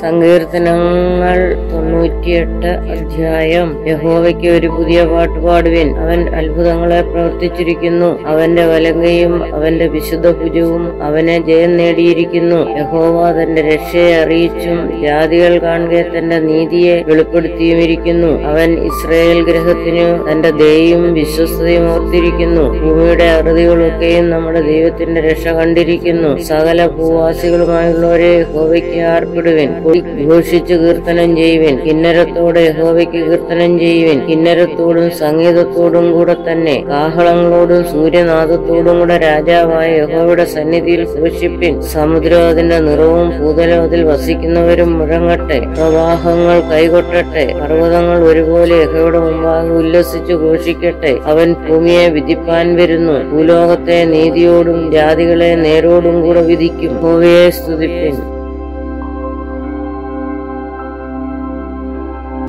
സങ്കീർത്തനങ്ങൾ 98 അധ്യായം. യഹോവയ്ക്ക് ഒരു പുതിയ പാട്ട് പാടുവിൻ. അവൻ അത്ഭുതങ്ങളെ പ്രവർത്തിച്ചിരിക്കുന്നു. അവന്റെ വലങ്കയും അവന്റെ വിശുദ്ധ ഭുജവും അവനെ ജയം നേടിയിരിക്കുന്നു. യഹോവ തന്റെ രക്ഷയെ അറിയിച്ചും ജാതികൾ കാണുക തന്റെ നീതിയെ വെളിപ്പെടുത്തിയുമിരിക്കുന്നു. അവൻ ഇസ്രായേൽ ഗൃഹത്തിനു തന്റെ ദയയും വിശ്വസ്തയും ഓർത്തിരിക്കുന്നു. ഭൂമിയുടെ അറുതികളൊക്കെയും നമ്മുടെ ദൈവത്തിന്റെ രക്ഷ കണ്ടിരിക്കുന്നു. സകല ഭൂവാസികളുമായുള്ളവരെ യഹോവയ്ക്ക് ആർപ്പിടുവിൻ. ഘോഷിച്ചു കീർത്തനം ചെയ്യുവിൻ. കിന്നരത്തോടെ യഹോവയ്ക്ക് കീർത്തനം ചെയ്യുവിൻ. കിന്നരത്തോടും സംഗീതത്തോടും കൂടെ തന്നെ കാഹളങ്ങളോടും സൂര്യനാദത്തോടും കൂടെ രാജാവായ യഹോവയുടെ സന്നിധിയിൽ ഘോഷിപ്പിൻ. സമുദ്രം അതിന്റെ നിറവും ഭൂതലം അതിൽ വസിക്കുന്നവരും മുഴങ്ങട്ടെ. പ്രവാഹങ്ങൾ കൈകൊട്ടട്ടെ. പർവ്വതങ്ങൾ ഒരുപോലെ യഹോവയുടെ മുമ്പാകെ ഉല്ലസിച്ചു ഘോഷിക്കട്ടെ. അവൻ ഭൂമിയെ വിധിപ്പാൻ വരുന്നു. ഭൂലോകത്തെ നീതിയോടും ജാതികളെ നേരോടും കൂടെ വിധിക്കും. യഹോവയെ സ്തുതിപ്പിൻ.